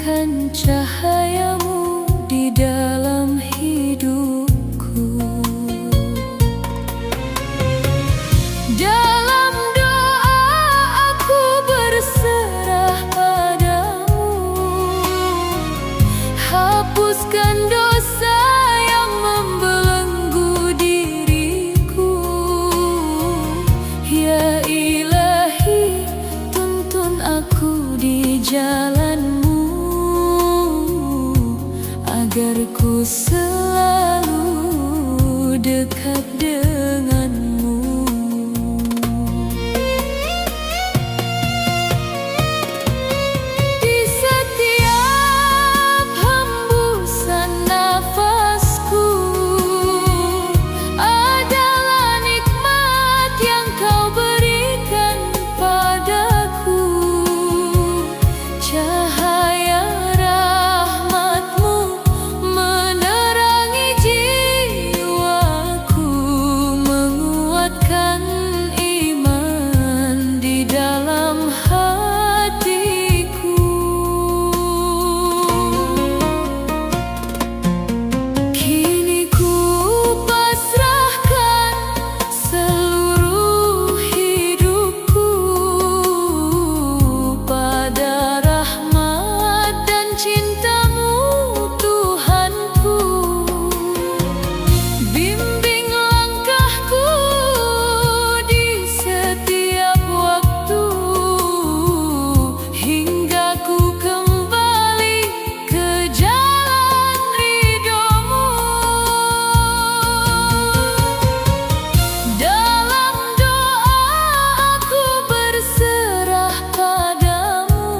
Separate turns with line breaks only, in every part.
Hadirkan cahayamu di dalam hidupku. Dalam doa aku berserah padamu. Hapuskan dosa yang membelenggu diriku. Ya Ilahi, tuntun aku di jalanmu, agar ku selalu dekat denganmu. Di setiap hembusan nafasku adalah nikmat yang kau berikan padaku. Cahaya rahmatmu menerangi jiwaku, menguatkan iman di dalam hatiku. Kini ku pasrahkan seluruh hidupku pada rahmat dan cintamu, Tuhanku. Bimbing langkahku di setiap waktu, hingga ku kembali ke jalan ridhomu. Dalam doa aku berserah padamu.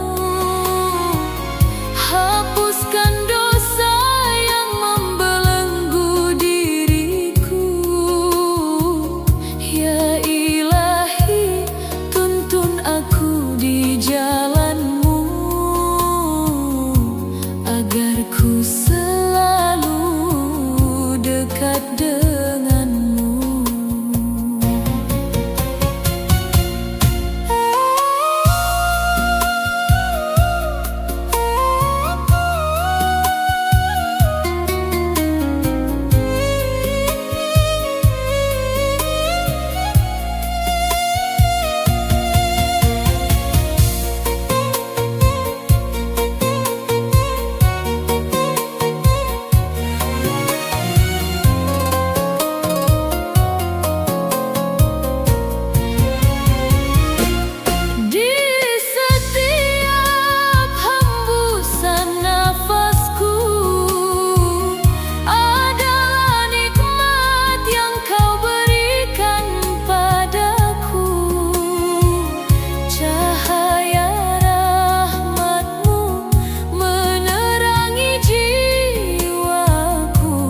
Hapuskan dosa yang membelenggu diriku. Ya Ilahi, tuntun aku di jalanmu, agar ku selalu dekat denganmu. Di setiap hembusan nafasku adalah nikmat yang kau berikan padaku. Cahaya rahmatmu menerangi jiwaku,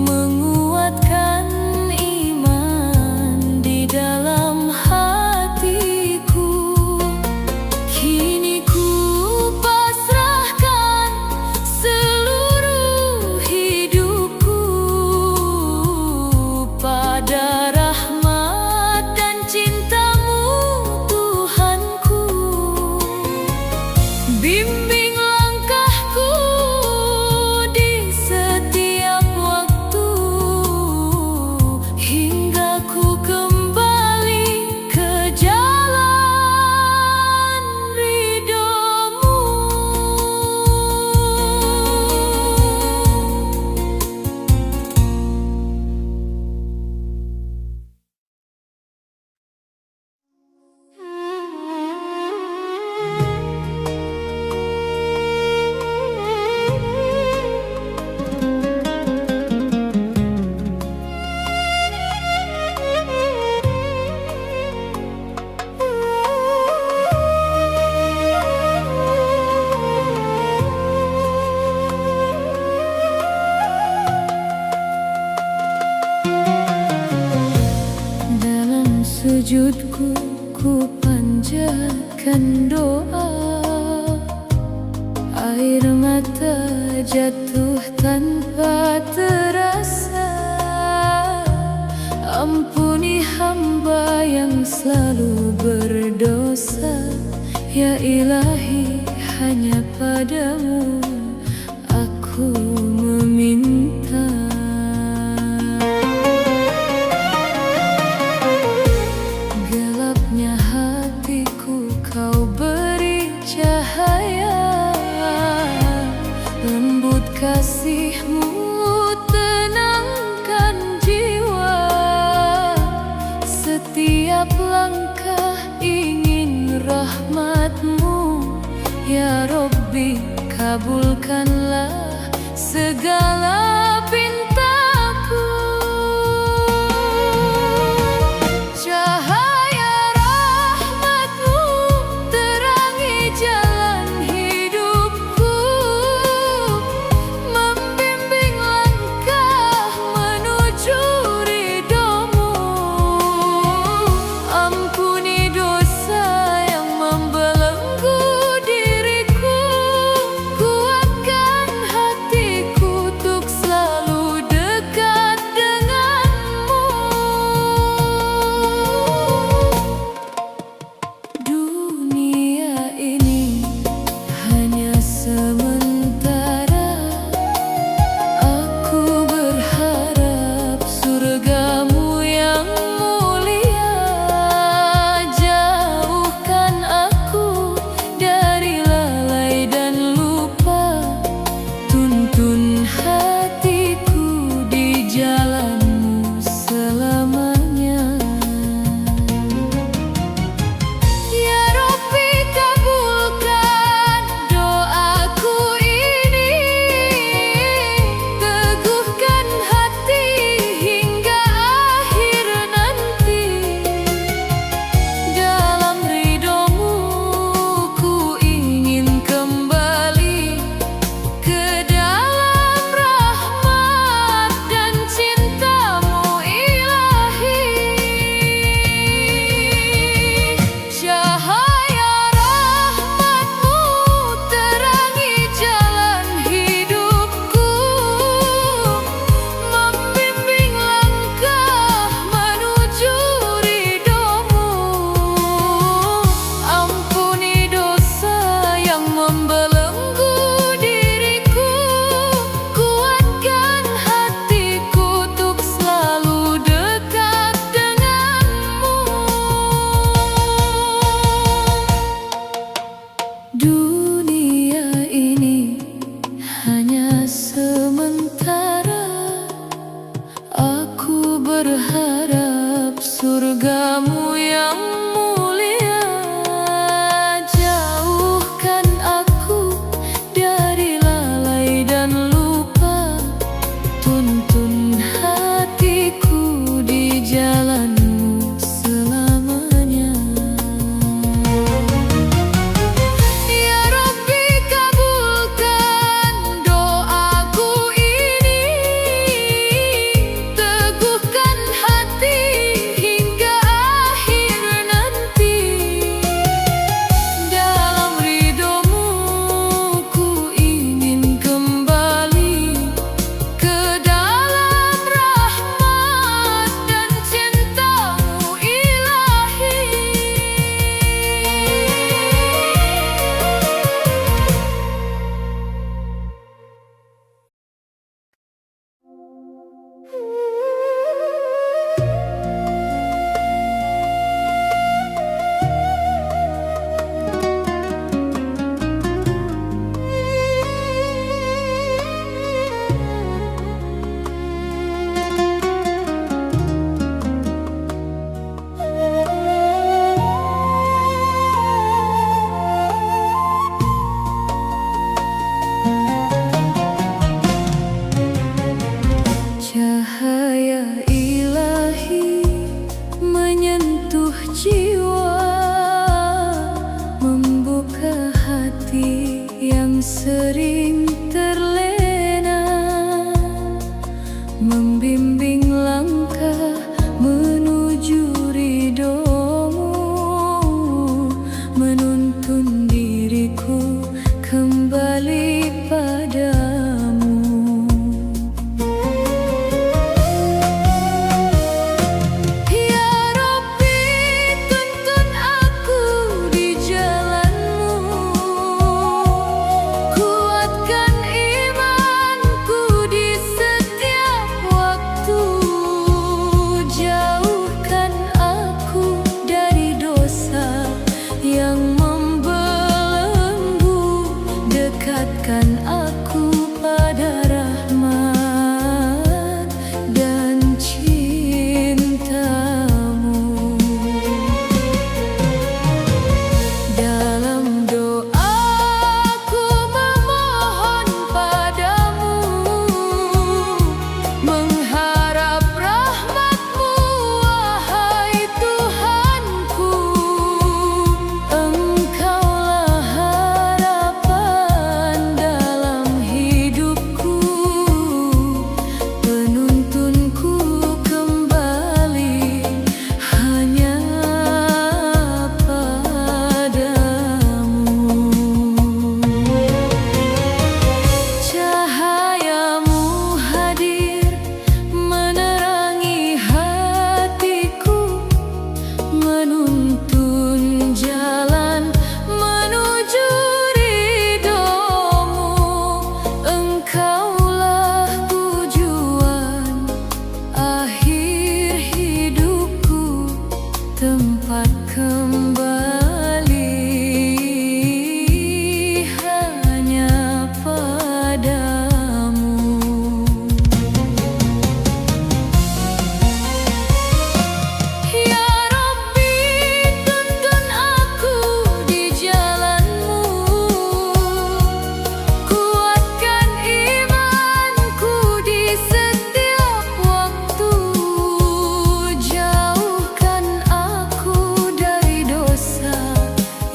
menguatkan iman di dalam hatiku. Kini ku pasrahkan seluruh hidupku pada rahmat dan cintamu, Tuhanku. Bimbing langkahku di setiap waktu, hingga ku kembali ke jalan ridhomu. Dalam sujudku ku panjatkan doa, air mata jatuh tanpa terasa. Ampuni hamba yang selalu berdosa, ya Ilahi, hanya padamu aku meminta. Gelapnya hatiku kau beri cahaya, lembut kasihmu tenangkan jiwa. Setiap langkah ingin rahmatmu, ya Rabbi, kabulkanlah segala pintaku. Cahaya rahmatmu terangi jalan hidupku, membimbing langkah menuju ridhomu. Ampuni dosa yang membelenggu diriku, kuatkan hatiku untuk selalu yang membelenggu, dekatkan aku pada rahmat dan cintamu. Dalam doaku memohon padamu, mengharap rahmat-Mu, wahai Tuhanku. Engkaulah harapan dalam hidupku, penuntunku kembali hanya padamu. Cahayamu hadir menerangi hatiku, menuntun jalan menuju ridho-Mu. Engkaulah tujuan akhir hidupku, tempat kembali hanya padamu. Ya Rabbi, tuntun aku di jalan-Mu, kuatkan imanku di setiap waktu, jauhkan aku dari dosa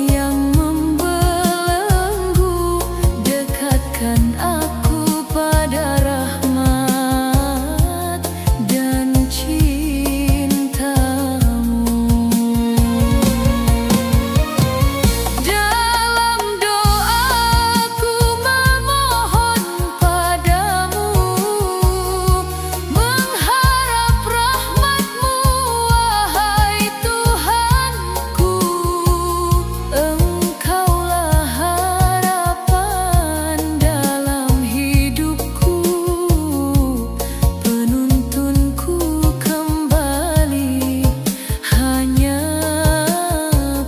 yang membelenggu, dekatkan aku pada rahmat dan cintamu. Dalam doaku memohon padamu, mengharap rahmat-Mu, wahai Tuhanku. Engkaulah harapan dalam hidupku, penuntunku kembali hanya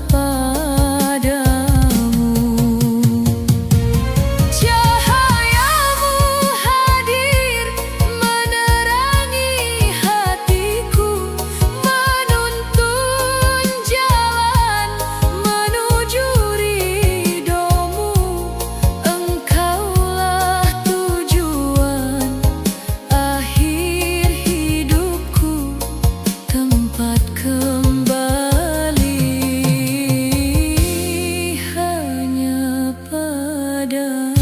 padamu. Cahayamu hadir menerangi hatiku, menuntun jalan menuju ridho-Mu. Engkaulah tujuan akhir hidupku, tempat kembali hanya padamu.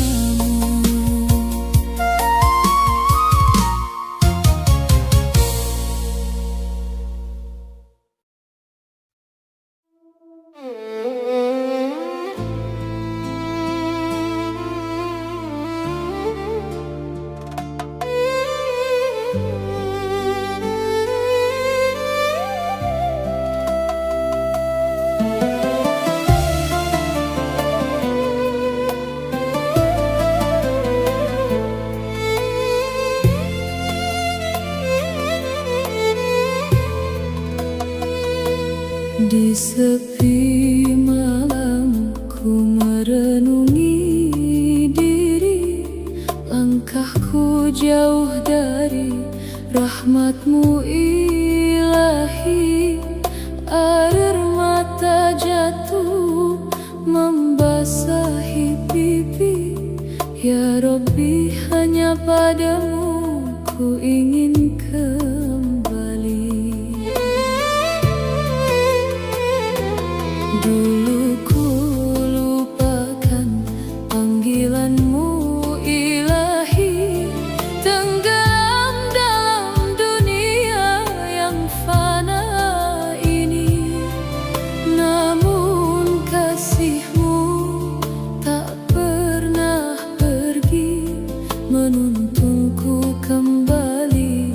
Di sepi malam ku merenungi diri, langkahku jauh dari rahmat-Mu ilahi. Air mata jatuh membasahi pipi, ya Rabbi, hanya padamu ku ingin kembali. Dulu ku lupakan panggilan-Mu ilahi, tenggelam dalam dunia yang fana ini. Namun kasih-Mu tak pernah pergi, menuntunku kembali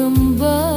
kembali.